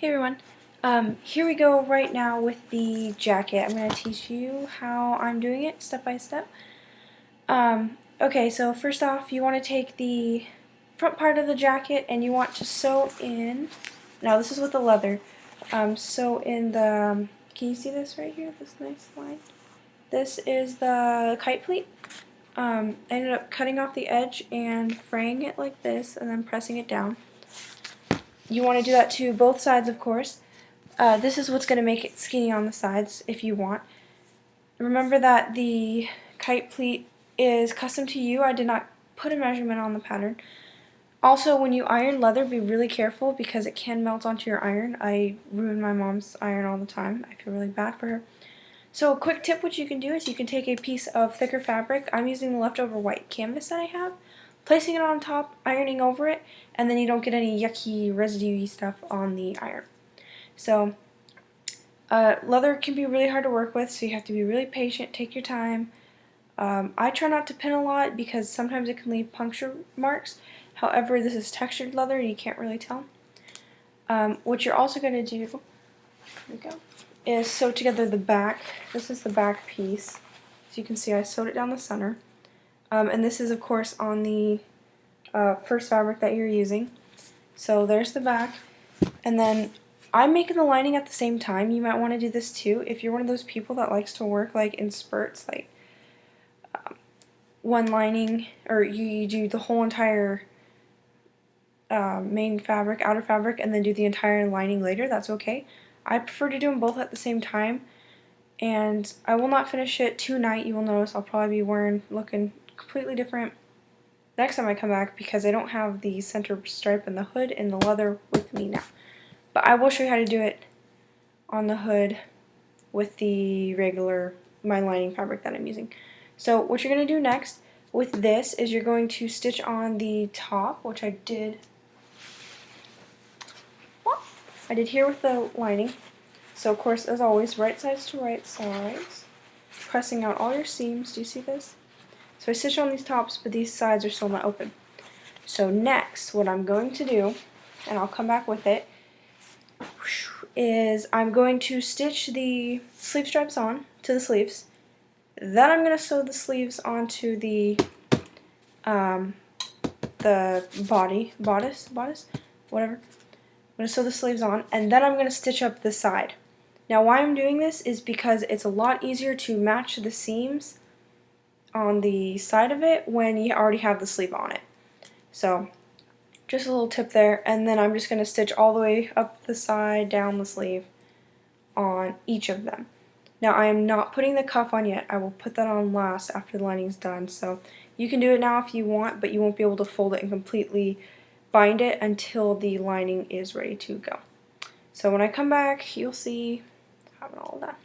Hey everyone, here we go right now with the jacket. I'm going to teach you how I'm doing it step by step. Okay, so first off you want to take the front part of the jacket and you want to sew in, now this is with the leather, sew in the, can you see this right here, this nice line? This is the kite pleat. I ended up cutting off the edge and fraying it like this and then pressing it down. You want to do that to both sides, of course. This is what's going to make it skinny on the sides if you want. Remember that the kite pleat is custom to you. I did not put a measurement on the pattern. Also, when you iron leather, be really careful because it can melt onto your iron. I ruin my mom's iron all the time. I feel really bad for her. So a quick tip what you can do is you can take a piece of thicker fabric. I'm using the leftover white canvas that I have, placing it on top, ironing over it, and then you don't get any yucky, residue-y stuff on the iron. So leather can be really hard to work with, so you have to be really patient, take your time. I try not to pin a lot because sometimes it can leave puncture marks. However, this is textured leather and you can't really tell. What you're also going to do, here we go, is sew together the back. This is the back piece. So you can see I sewed it down the center. And this is of course on the first fabric that you're using. So there's the back. And then I'm making the lining at the same time. You might want to do this too. If you're one of those people that likes to work like in spurts, like one lining, or you do the whole entire main fabric, outer fabric, and then do the entire lining later, that's okay. I prefer to do them both at the same time, and I will not finish it tonight. You will notice I'll probably be looking completely different next time I come back because I don't have the center stripe and the hood and the leather with me now. But I will show you how to do it on the hood with the regular, my lining fabric that I'm using. So what you're going to do next with this is you're going to stitch on the top, which I did here with the lining. So of course, as always, right sides to right sides, pressing out all your seams. Do you see this? So I stitched on these tops, but these sides are still not open. So next, what I'm going to do, and I'll come back with it, is I'm going to stitch the sleeve stripes on to the sleeves. Then I'm going to sew the sleeves onto the bodice, whatever. I'm going to sew the sleeves on, and then I'm going to stitch up the side. Now why I'm doing this is because it's a lot easier to match the seams on the side of it when you already have the sleeve on it. So just a little tip there, and then I'm just going to stitch all the way up the side, down the sleeve on each of them. Now I am not putting the cuff on yet. I will put that on last after the lining is done. So you can do it now if you want, but you won't be able to fold it and completely bind it until the lining is ready to go. So when I come back, you'll see I have it all done.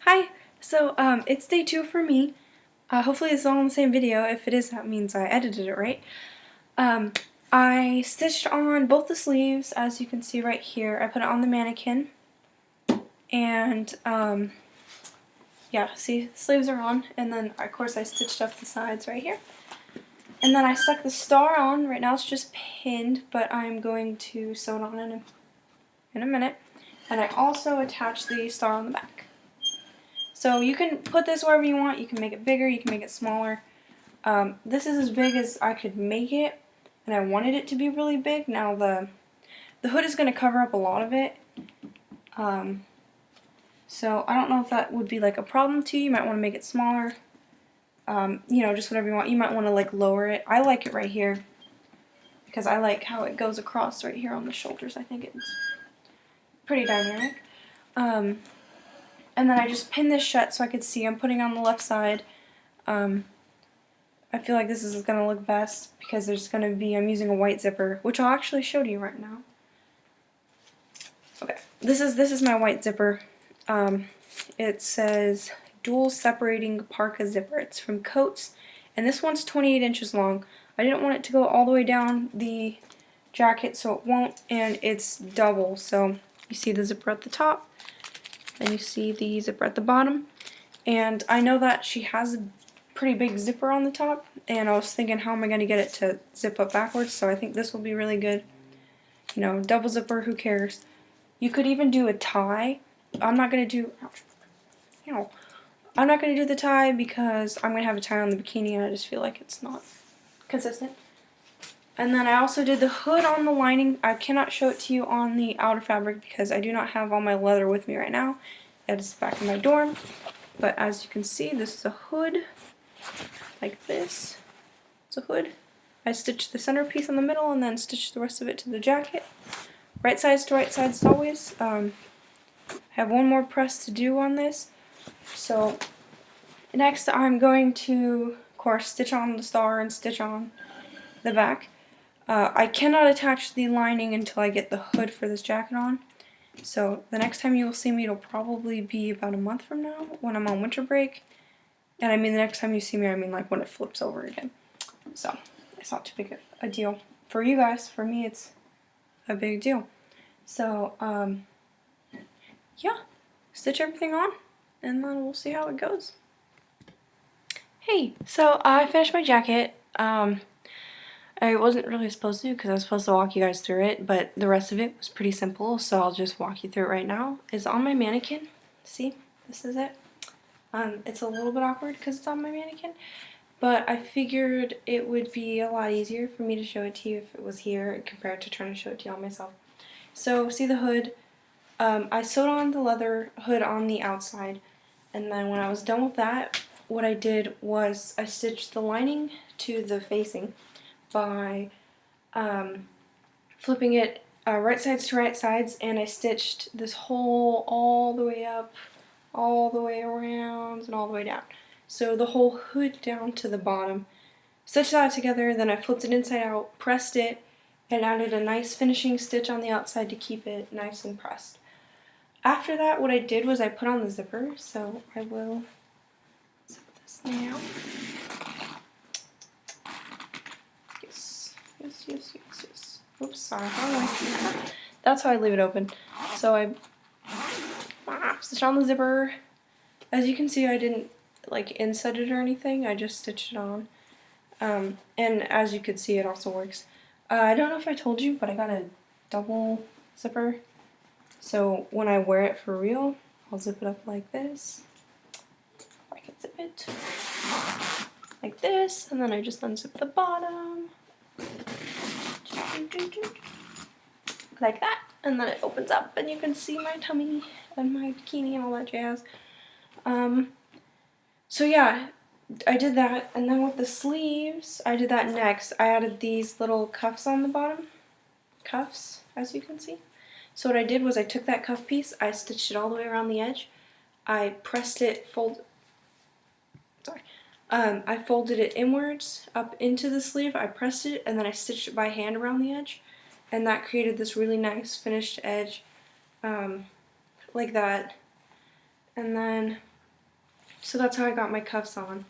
Hi! So it's day 2 for me. Hopefully it's all in the same video. If it is, that means I edited it right. I stitched on both the sleeves, as you can see right here. I put it on the mannequin, and yeah, see, sleeves are on, and then of course I stitched up the sides right here. And then I stuck the star on. Right now it's just pinned, but I'm going to sew it on in a minute. And I also attached the star on the back. So you can put this wherever you want. You can make it bigger, you can make it smaller. This is as big as I could make it, and I wanted it to be really big. Now the hood is going to cover up a lot of it. So I don't know if that would be like a problem to you. You might want to make it smaller. You know, just whatever you want. You might want to like lower it. I like it right here because I like how it goes across right here on the shoulders. I think it's pretty dynamic. And then I just pinned this shut so I could see. I'm putting on the left side. I feel like this is going to look best because there's going to be, I'm using a white zipper, which I'll actually show to you right now. Okay, this is my white zipper. It says dual separating parka zipper. It's from Coats, and this one's 28 inches long. I didn't want it to go all the way down the jacket, so it won't, and it's double. So you see the zipper at the top, and you see the zipper at the bottom. And I know that she has a pretty big zipper on the top, and I was thinking, how am I going to get it to zip up backwards? So I think this will be really good. You know, double zipper, who cares? You could even do a tie. I'm not going to do, I'm not going to do the tie because I'm going to have a tie on the bikini and I just feel like it's not consistent. And then I also did the hood on the lining. I cannot show it to you on the outer fabric because I do not have all my leather with me right now. It's back in my dorm. But as you can see, this is a hood, like this. It's a hood. I stitched the centerpiece in the middle and then stitched the rest of it to the jacket. Right sides to right sides as always. I have one more press to do on this. So next I'm going to, of course, stitch on the star and stitch on the back. I cannot attach the lining until I get the hood for this jacket on. So the next time you will see me, it'll probably be about a month from now when I'm on winter break. And I mean the next time you see me, I mean like when it flips over again. So it's not too big a deal for you guys. For me, it's a big deal. So yeah, stitch everything on and then we'll see how it goes. Hey, so I finished my jacket. I wasn't really supposed to because I was supposed to walk you guys through it, but the rest of it was pretty simple, so I'll just walk you through it right now. It's on my mannequin. See? This is it. It's a little bit awkward because it's on my mannequin, but I figured it would be a lot easier for me to show it to you if it was here compared to trying to show it to you all myself. So, see the hood? I sewed on the leather hood on the outside, and then when I was done with that, what I did was I stitched the lining to the facing by flipping it right sides to right sides, and I stitched this hole all the way up, all the way around, and all the way down. So the whole hood down to the bottom. Stitched that together, then I flipped it inside out, pressed it, and added a nice finishing stitch on the outside to keep it nice and pressed. After that, what I did was I put on the zipper, so I will zip this now. Yes. Oops, sorry. That's how I leave it open. So I stitched on the zipper. As you can see, I didn't like inset it or anything. I just stitched it on. And as you can see, it also works. I don't know if I told you, but I got a double zipper. So when I wear it for real, I'll zip it up like this. I can zip it like this, and then I just unzip the bottom. Like that, and then it opens up and you can see my tummy and my bikini and all that jazz. So yeah, I did that, and then with the sleeves, I did that next. I added these little cuffs on the bottom. Cuffs, as you can see. So what I did was I took that cuff piece, I stitched it all the way around the edge. I pressed it, I folded it inwards up into the sleeve, I pressed it, and then I stitched it by hand around the edge. And that created this really nice finished edge, like that. And then, so that's how I got my cuffs on.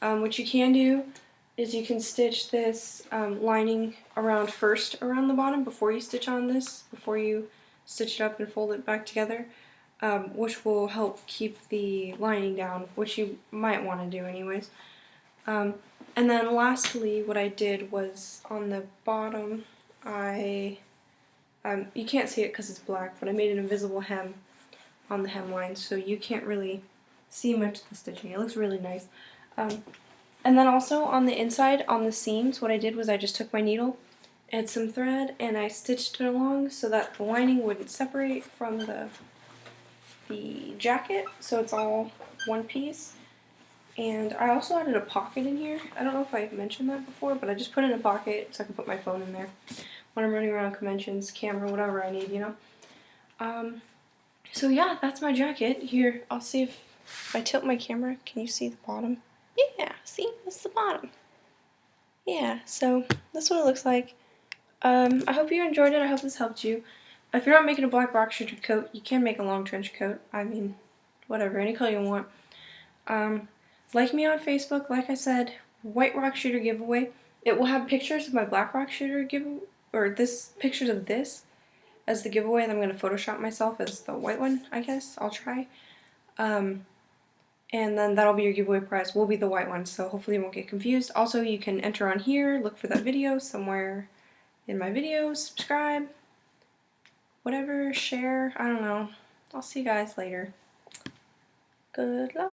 What you can do is you can stitch this lining around first around the bottom before you stitch on this, before you stitch it up and fold it back together, which will help keep the lining down, which you might want to do anyways. And then lastly, what I did was on the bottom, you can't see it because it's black, but I made an invisible hem on the hemline, so you can't really see much of the stitching. It looks really nice. And then also on the inside, on the seams, what I did was I just took my needle and some thread and I stitched it along so that the lining wouldn't separate from the jacket, so it's all one piece. And I also added a pocket in here. I don't know if I mentioned that before, but I just put in a pocket so I can put my phone in there when I'm running around conventions, camera, whatever I need, you know. So yeah, that's my jacket. Here, I'll see if I tilt my camera. Can you see the bottom? Yeah, see? That's the bottom. Yeah, so that's what it looks like. I hope you enjoyed it. I hope this helped you. If you're not making a black rock shooter coat, you can make a long trench coat. I mean, whatever, any color you want. Like me on Facebook, like I said, white rock shooter giveaway. It will have pictures of my black rock shooter giveaway, or pictures of this as the giveaway, and I'm going to Photoshop myself as the white one, I guess. I'll try. And then that'll be your giveaway prize, will be the white one, so hopefully you won't get confused. Also, you can enter on here, look for that video somewhere in my videos, subscribe, whatever, share, I don't know. I'll see you guys later. Good luck.